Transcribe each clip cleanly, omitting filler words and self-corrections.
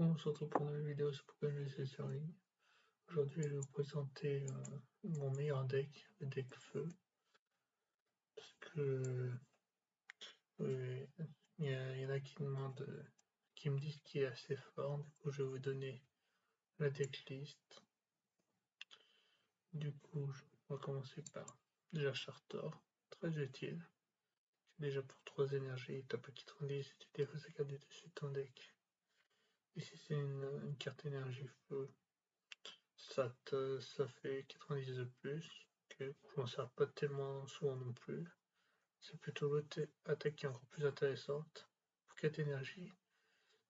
coucou, on se retrouve pour une nouvelle vidéo sur Pokémon LCS en ligne. Aujourd'hui, je vais vous présenter mon meilleur deck, le deck feu. Parce que il y en a qui qui me disent qu'il est assez fort. Du coup, je vais vous donner la decklist. Du coup, on va commencer par déjà Chartor, très utile. Déjà pour 3 énergies, tape à 90 et tu défausses la carte du dessus de ton deck. Ici, c'est une carte énergie feu. Ça fait 90 de plus, que je m'en sers pas tellement souvent non plus. C'est plutôt l'autre attaque qui est encore plus intéressante. Pour 4 énergies,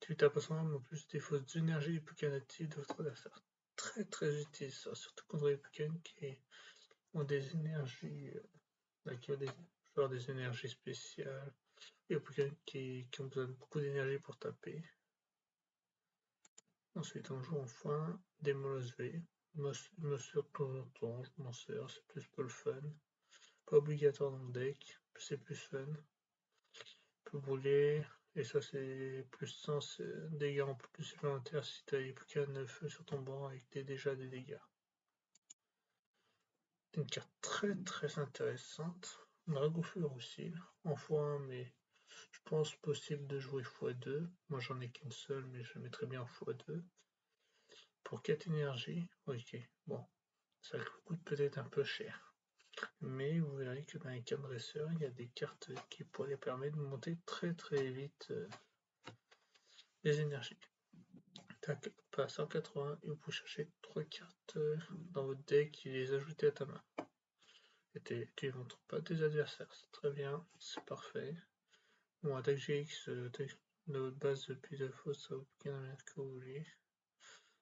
tu tapes à son arme en plus des fausses d'énergie du Pokémon natif de votre adversaire. Très utile ça, surtout contre les Pokémon qui ont des énergies, qui ont des énergies spéciales, et les Pokémon qui ont besoin de beaucoup d'énergie pour taper. Ensuite, on joue enfin des Molos V. Je me sers de temps en temps, je m'en sers, c'est plus pour le fun. Pas obligatoire dans le deck, c'est plus fun. Peut brûler, et ça c'est plus 100 dégâts en plus supplémentaires si tu as les Pokémon de feu sur ton banc avec déjà des dégâts. C'est une carte très intéressante. Dragoufleur aussi, en x1, mais je pense possible de jouer x2. Moi j'en ai qu'une seule, mais je la mettrais bien en x2. Pour 4 énergies, ok, bon, ça coûte peut-être un peu cher. Mais vous verrez que dans les cartes dresseurs, il y a des cartes qui pourraient permettre de monter très vite les énergies. Tac, pas 180 et vous pouvez chercher 3 cartes dans votre deck et les ajouter à ta main. Et tu ne montres pas tes adversaires, c'est très bien, c'est parfait. Bon, attaque GX, de votre base depuis de fausse, ça vous peut que vous voulez.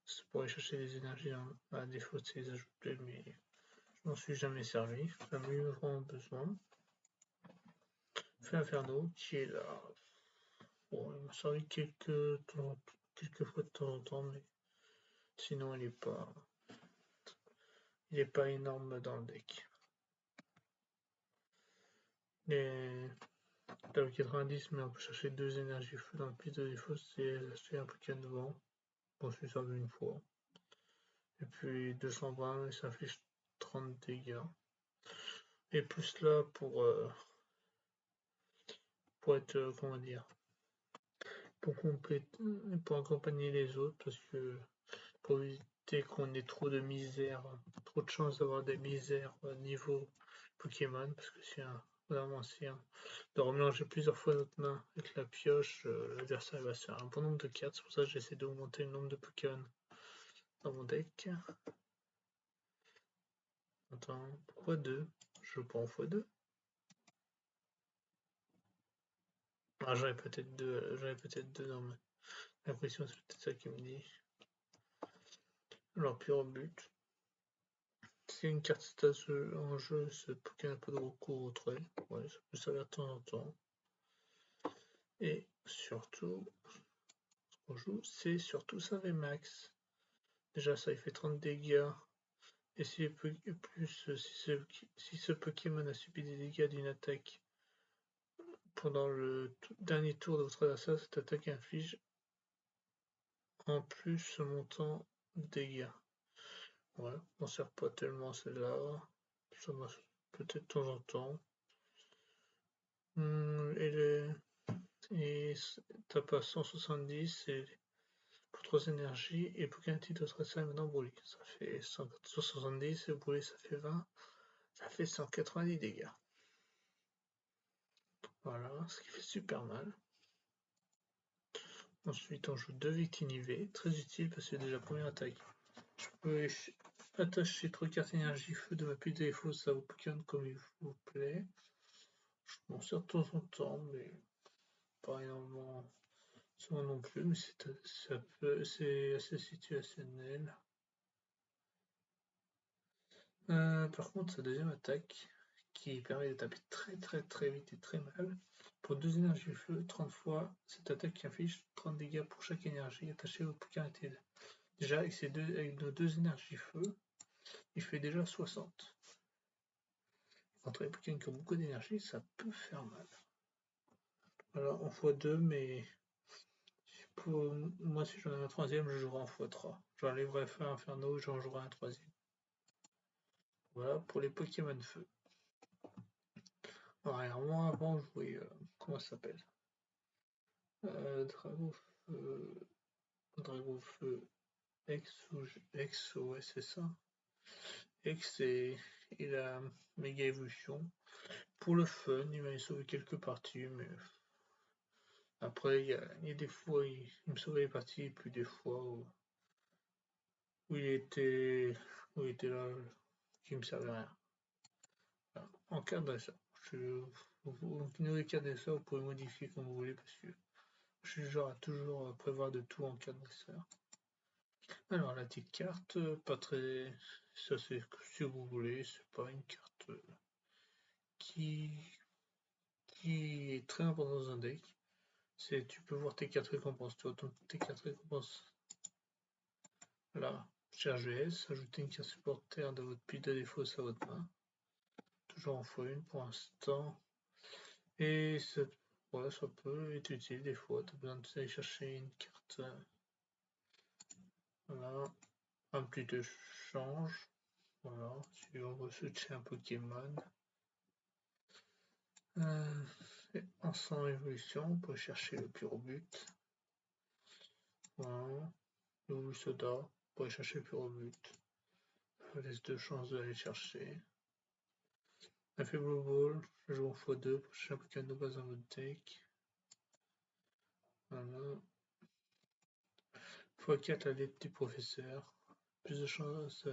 Ça pourrait chercher des énergies à défaut de les ajouter, mais je m'en suis jamais servi, j'en ai eu vraiment besoin. Fait Inferno qui est là. Bon, il m'a servi quelques fois de temps en temps, mais sinon il est pas énorme dans le deck. T'as le 90, mais on peut chercher 2 énergies feu dans le piste de défaut, c'est acheter un Pokémon devant. Bon, je suis servi une fois. Et puis 220, et ça affiche 30 dégâts. Et plus là pour être, comment dire, pour accompagner les autres, parce que pour éviter qu'on ait trop de misère, trop de chances d'avoir des misères niveau Pokémon, parce que c'est vraiment ancien. De remélanger plusieurs fois notre main avec la pioche, l'adversaire va se faire un bon nombre de cartes, c'est pour ça que j'essaie d'augmenter le nombre de Pokémon dans mon deck. Attends, x2, je joue pas en x2. Ah, j'aurais peut-être deux dans ma impression, c'est peut-être ça qui me dit. Alors, pure but. C'est une carte stats en jeu, ce Pokémon a pas de recours au trait. Ouais, ça peut servir de temps en temps. Et surtout, ce qu'on joue, c'est surtout sa VMAX. Déjà, ça il fait 30 dégâts. Et si ce Pokémon a subi des dégâts d'une attaque pendant le dernier tour de votre adversaire, cette attaque inflige en plus ce montant de dégâts. Ouais, on sert pas tellement celle-là. Ça marche peut-être de temps en temps. Et t'as pas 170 et pour 3 énergies et pour qu'un titre de ça maintenant brûlé. Ça fait 170 et brûlé ça fait 20. Ça fait 190 dégâts. Voilà, ce qui fait super mal. Ensuite on joue 2 Victinivé, très utile parce que déjà première attaque. Je peux attacher 3 cartes énergie feu de ma pile de défaut, ça vous Pokémon comme il vous plaît. Je m'en sers de temps en temps, mais pas énormément souvent non plus, mais c'est assez situationnel. Par contre, sa deuxième attaque, qui permet de taper très vite et très mal, pour 2 énergies feu, 30 fois, cette attaque qui affiche 30 dégâts pour chaque énergie attachée au Pokémon utile. Déjà, avec nos 2 énergies feu, il fait déjà 60. Contre les Pokémon qui ont beaucoup d'énergie, ça peut faire mal. Voilà, en x2, mais Pour moi, si j'en ai un troisième, je jouerai en x3. J'enlèverai Feu Inferno et j'en jouerai un troisième. Voilà pour les Pokémon Feu. Alors, moi, avant, je jouais. Comment ça s'appelle Dragon Feu. Dragon Feu X, ouais, c'est ça. X et la méga évolution. Pour le fun, il m'a sauvé quelques parties, mais après, il y a des fois, il me sauvait les parties, et puis des fois où où il était là, qui me servait à rien. Voilà. Encadrez ça. Vous continuez cadrer ça, vous pouvez modifier comme vous voulez, parce que je suis genre à toujours prévoir de tout encadrer ça. Alors, la petite carte, pas très. Ça, c'est si vous voulez, c'est pas une carte qui... qui est très importante dans un deck. C'est tu peux voir tes cartes récompenses. Tu vois tes cartes récompenses. Là, charge GS, ajouter une carte supporter de votre pile de défaut à votre main. Toujours en x1 pour l'instant. Et ça, ouais, ça peut être utile des fois. Tu as besoin d'aller chercher une carte. Voilà. Un petit échange. Voilà. Si on veut switcher un Pokémon. En 100 évolution, on peut chercher le pur but. Voilà. Le soda, on peut chercher le pur but. Ça laisse 2 chances d'aller chercher. Un fait Blue Ball, je joue en x2 pour chercher un Pokémon de base dans votre deck. Voilà. x4 la lettre du professeur. Plus de chances,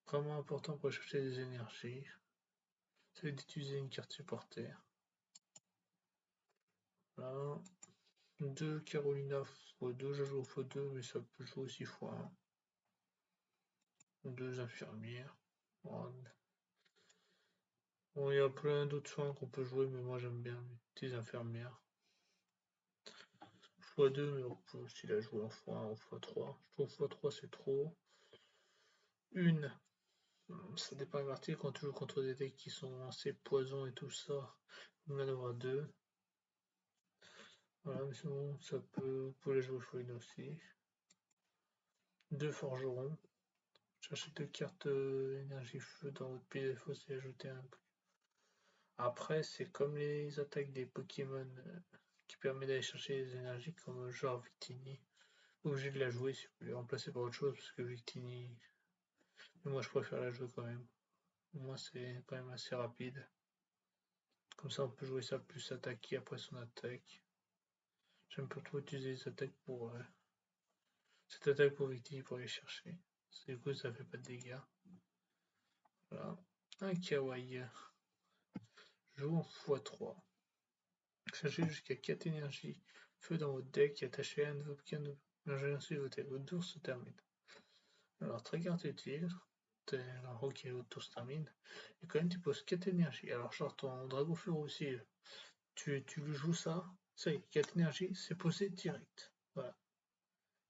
vraiment important pour chercher des énergies. Ça veut d'utiliser une carte supporter. Voilà. 2 Carolina x2, je joue x2, mais ça peut jouer aussi x1. 2 infirmières. Voilà. Bon, il y a plein d'autres soins qu'on peut jouer, mais moi j'aime bien les infirmières. x2, mais on peut aussi la jouer en x1 ou x3. Je trouve x3 c'est trop. Une, ça dépend des parties, quand tu joues contre des decks qui sont assez poison et tout ça, on va en avoir 2. Voilà, mais sinon ça peut, vous pouvez la jouer x1 aussi. 2 forgerons. Cherchez 2 cartes énergie feu dans votre PDF aussi, ajouter un. Après, c'est comme les attaques des Pokémon qui permettent d'aller chercher des énergies comme genre Victini. Obligé de la jouer si vous voulez remplacer par autre chose parce que Victini. Mais moi je préfère la jouer quand même. Moi c'est quand même assez rapide. Comme ça on peut jouer ça plus attaquer après son attaque. J'aime pas trop utiliser les attaques pour. Cette attaque pour Victini pour aller chercher. Du coup ça fait pas de dégâts. Voilà. Un Kawaii. Joue en x3. Cherchez jusqu'à 4 énergies feu dans votre deck et attachez un de vos Pokémon de ensuite votre tour se termine. Alors, très carte utile. Alors, ok, votre tour se termine. Et quand même, tu poses 4 énergies. Alors, genre, ton Dragonfeu aussi, tu lui joues ça. Ça y est, 4 énergies, c'est posé direct. Voilà.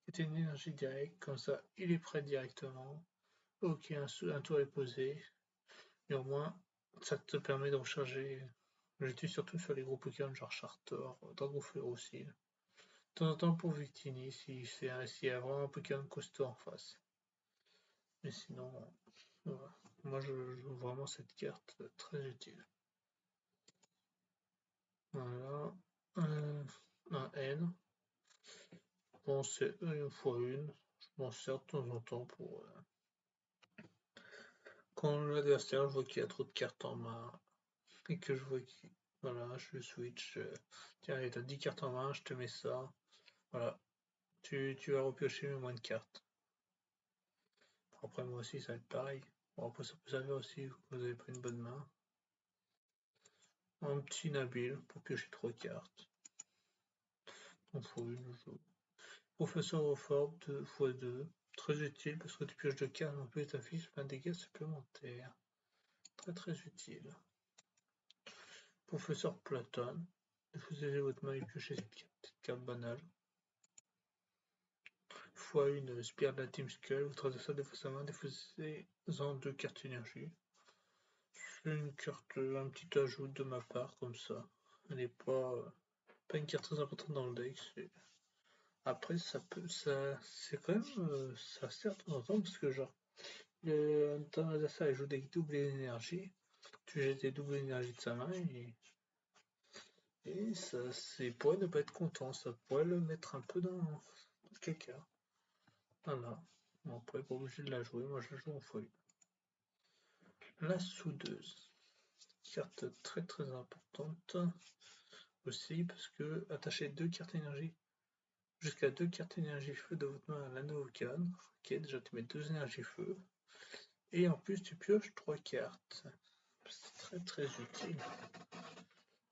4 énergies direct, comme ça, il est prêt directement. Ok, un tour est posé. Et au moins, ça te permet de recharger. J'utilise surtout sur les gros Pokémon genre Chartor, Dragonfeu aussi. De temps en temps pour Victini, s'il y a vraiment un Pokémon costaud en face. Mais sinon, voilà. Moi je joue vraiment cette carte très utile. Voilà. Un N. Bon, c'est une fois une. Je m'en sers de temps en temps pour. Quand l'adversaire, je vois qu'il y a trop de cartes en main et que je vois qu'il. Voilà, je switch. Tiens, allez, t'as 10 cartes en main, je te mets ça. Voilà. Tu vas repiocher moins de cartes. Après, moi aussi, ça va être pareil. Bon, après, ça peut servir aussi quand vous avez pris une bonne main. Un petit Nabil pour piocher 3 cartes. On faut une joue. Professeur Reforme 2x2. Très utile parce que tu pioches 2 cartes, en plus t'affiches plein de dégâts supplémentaires. Très très utile. Professeur Platon. Vous avez votre main et piochez cette carte banale. Fois une spire de la Team Skull. Vous traversez ça, défaussez sa main, défaussez-en 2 cartes énergie. C'est une carte, un petit ajout de ma part, comme ça. Elle n'est pas une carte très importante dans le deck. Après, c'est quand même, ça sert de temps en temps parce que genre, ton adversaire joue des doubles énergie, tu jettes des doubles énergies de sa main et ça, c'est pourrait ne pas être content, ça pourrait le mettre un peu dans le caca. Voilà. Bon, après, pas obligé de la jouer, moi je la joue en folie. La soudeuse. Carte très très importante aussi parce que attacher deux cartes énergie jusqu'à deux cartes énergie feu de votre main à l'anneau au cadre. Ok, déjà tu mets deux énergies feu. Et en plus tu pioches trois cartes. C'est très très utile.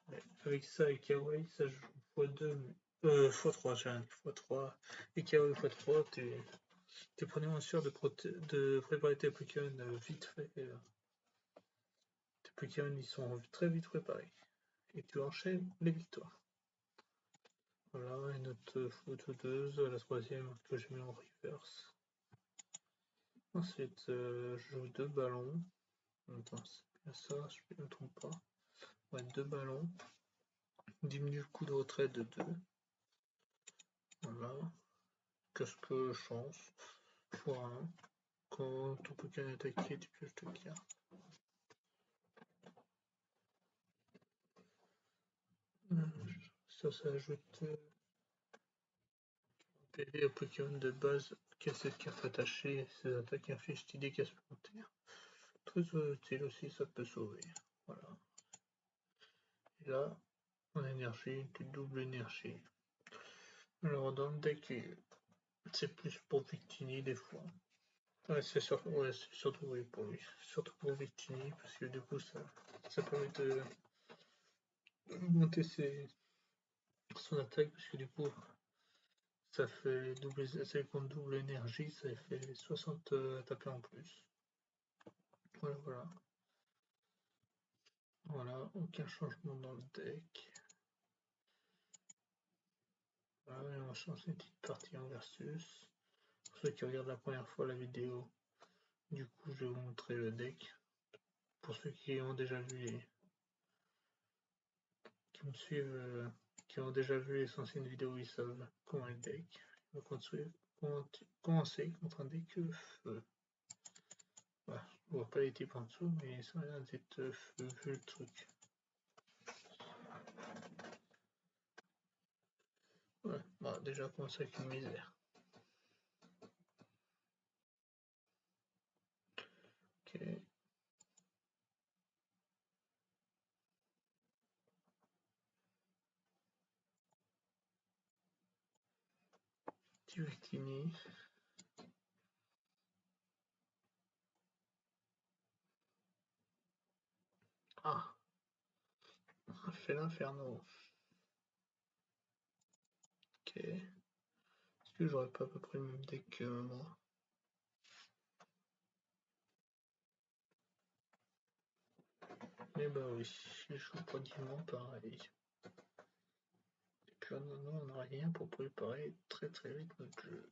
Ouais, avec ça et Kawaii, ça joue x2, x3, j'ai un x3. Et Kawaii x3, t'es prenant sûr de préparer tes Pokémon vite fait. Tes Pokémon ils sont très vite préparés. Et tu enchaînes les victoires. Voilà, une autre phototeuse, la troisième que j'ai mis en reverse. Ensuite, je joue deux ballons. Attends, c'est bien ça, je ne me trompe pas. Ouais, deux ballons. Diminue le coup de retrait de 2. Voilà. Qu'est-ce que chance x1. Quand ton Pokémon est attaqué, tu pioches 2 cartes. Ça ajoute PV au Pokémon de base qui a cette carte attachée. Ses attaques infligent des dégâts supplémentaires. Très utile aussi, ça peut sauver. Voilà. Et là, en énergie, tu doubles énergie. Alors dans le deck, c'est plus pour Victini des fois. Ouais, c'est surtout oui, pour lui. Surtout pour Victini, parce que du coup ça permet de monter son attaque, parce que du coup ça fait double, ça compte double énergie, ça fait 60 tapés en plus. Voilà, voilà. Voilà, aucun changement dans le deck. Voilà, et on va changer une petite partie en versus. Pour ceux qui regardent la première fois la vidéo, du coup je vais vous montrer le deck. Pour ceux qui ont déjà vu qui me suivent, qui ont déjà vu les anciennes vidéos, ils savent comment est le deck. On va commencer contre un deck feu. Voilà, on voit pas les types en dessous, mais ça a l'air d'être feu vu le truc. Ouais, bah, déjà commencer avec une misère. Ok. Tivitini. Ah, fait l'inferno. Ok. Est-ce que j'aurais pas à peu près le même deck que moi? Eh bah oui, je joue pratiquement pareil. Et puis non, on n'a rien pour préparer très très vite notre jeu.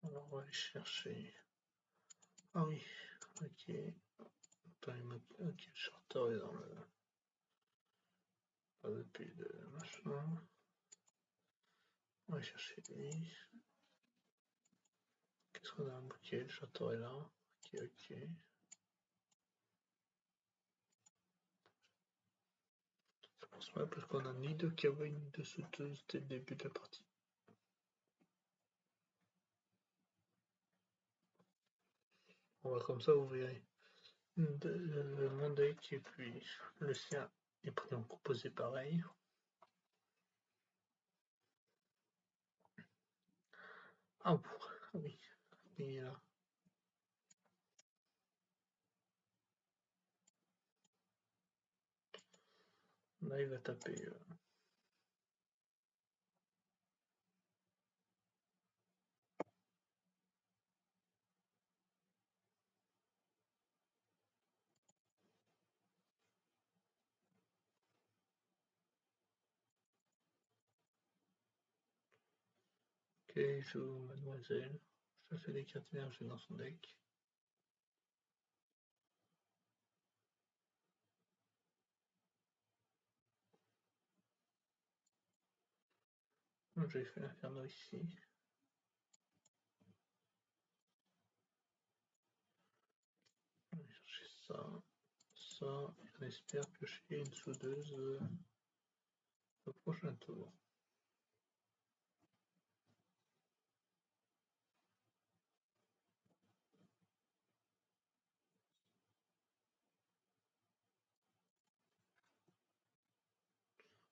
Alors on va aller chercher. Ah oui, ok. Ok, le shorter est dans le. Pas depuis de machin. On va chercher lui. Qu'est-ce qu'on a un bouquet? Le shorter est là. Ok, ok. Je pense pas parce qu'on a ni de kawaii ni de sauteuse dès le début de la partie. On va comme ça, vous verrez. Mon deck et puis le sien est pris en composé pareil. Ah oui, et là. Là, il va taper. Ok, il joue Mademoiselle. Ça fait des cartes énergie dans son deck. J'ai fait l'inferno ici. Je vais chercher ça, ça, et on espère piocher une soudeuse au prochain tour.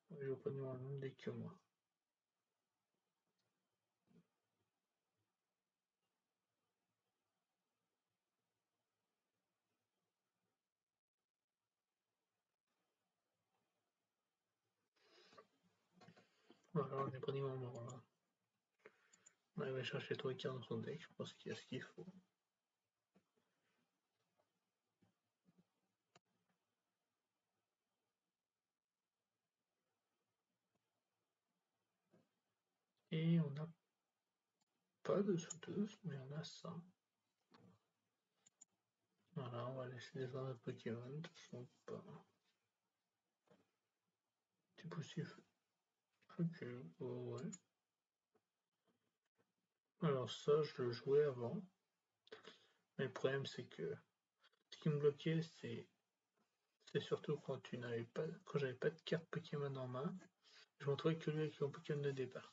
Je vais prendre le même deck que moi. Voilà, on est pris un moment là. On arrive à chercher 3 cartes dans son deck, je pense qu'il y a ce qu'il faut. Et on n'a pas de soudeuse, mais on a ça. Voilà, on va laisser les autres Pokémon, ne sont pas. C'est possible. Ok, oh ouais. Alors ça, je le jouais avant. Mais le problème, c'est que ce qui me bloquait, c'est surtout quand quand j'avais pas de carte Pokémon en main, je me retrouvais que lui avec mon Pokémon de départ.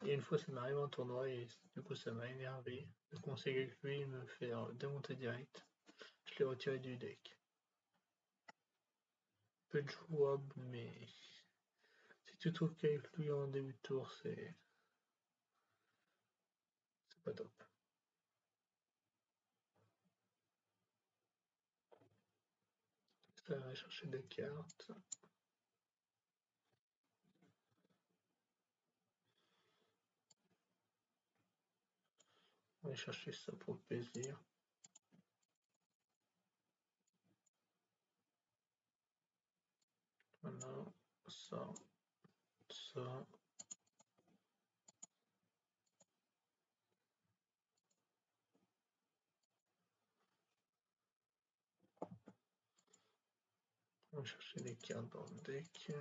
Et une fois, ça m'est arrivé en tournoi et du coup, ça m'a énervé de commencer avec lui et me faire démonter direct. Je l'ai retiré du deck. Peu de jouable, mais si tu trouves qu'avec lui en début de tour, c'est pas top. Ça va chercher des cartes. On va chercher ça pour le plaisir. Voilà, ça, ça. On va chercher des cartes dans le deck.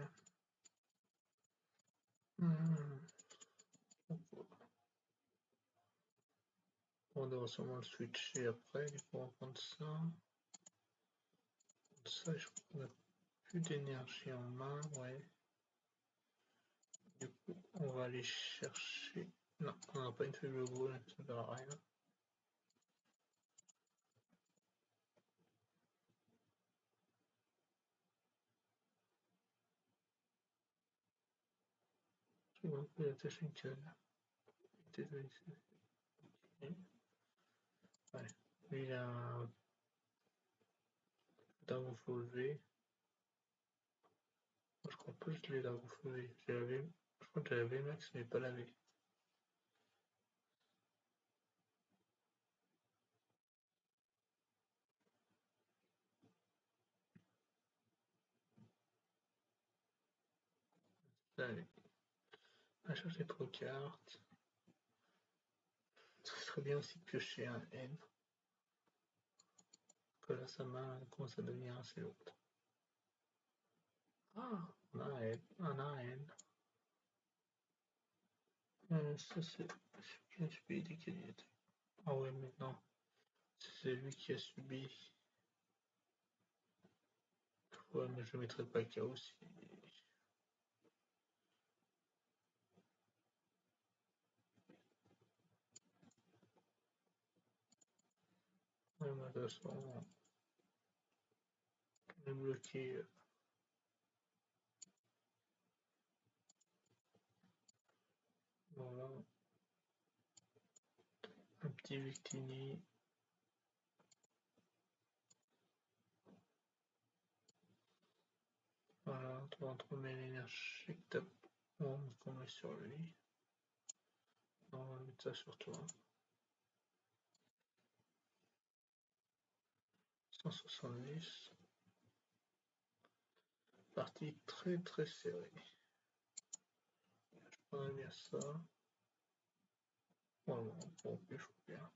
On doit sûrement le switcher après, du coup on va prendre ça. Ça, je crois qu'on a plus d'énergie en main, ouais. Du coup, on va aller chercher. Non, on n'a pas une faible boule, ça ne verra rien. Je vais un peu attacher une cale. Désolé. Ouais. Lui, il a un dragon levé. Moi, je crois pas que je l'ai dragon levé. Je crois que j'ai la VMAX, mais pas la V. Allez. On va chercher 3 cartes. Ce serait bien aussi de piocher un N. Que là, sa main commence à devenir assez lourde. Ah, on a un N. On a un N. Ça, c'est bien subi des qualités. Ah ouais, mais non. C'est lui qui a subi. Ouais, mais je mettrai pas KO si. Ouais, mais de toute façon, on est bloqué. Voilà. Un petit Victini. Voilà, on met l'énergie que qu'on met sur lui. Non, on va mettre ça sur toi. 170. Partie très très serrée. Je prendrais bien ça. Voilà, on pourra plus jouer bien.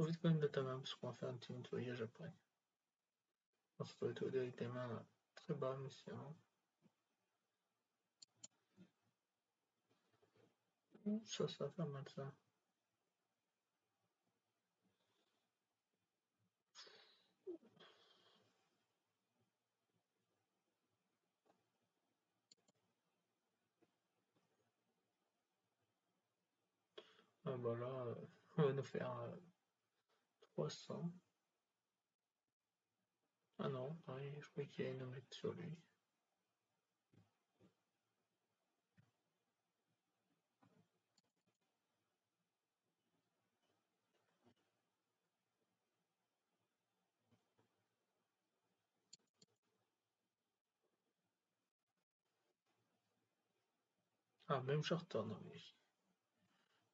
Profite quand même de ta main parce qu'on va faire un petit nettoyage après. On se doit nettoyer avec tes mains très bas, mais sinon. Ça va faire mal ça. Ah bah là, on va nous faire 300. Ah non, oui, je crois qu'il y a une omelette sur lui. Ah, même Charlton, oui.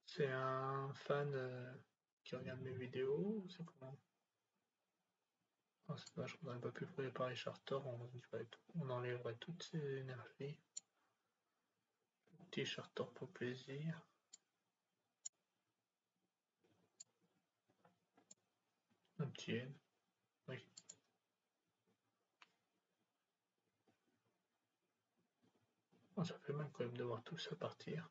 C'est un fan qui regarde mes vidéos, c'est comment? Ah, c'est dommage qu'on n'aurait pas pu préparer Charter, on enlèverait toutes ses énergies. Petit Charter pour plaisir. Un petit N, oui. Oh, ça fait mal quand même de voir tout ça partir.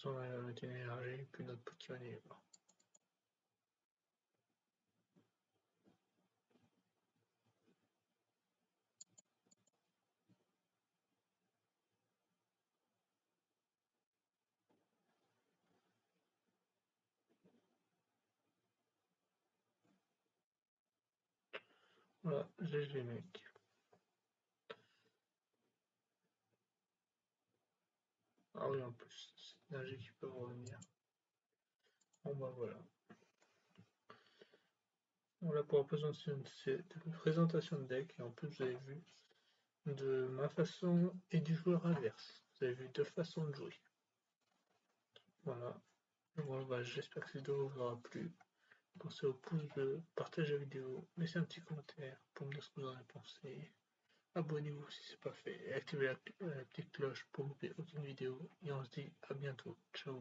On va mettre une énergie, puis notre petit on y va. Voilà, GG mec. Ah oui, en plus, c'est l'énergie qui peut revenir. Bon bah voilà. Voilà pour la présentation de deck, et en plus vous avez vu de ma façon et du joueur inverse. Vous avez vu deux façons de jouer. Voilà. Bon, bah, j'espère que cette vidéo vous aura plu. Pensez au pouce bleu, partagez la vidéo, laissez un petit commentaire pour me dire ce que vous en avez pensé. Abonnez-vous si ce n'est pas fait et activez la petite cloche pour ne louper aucune vidéo. Et on se dit à bientôt. Ciao.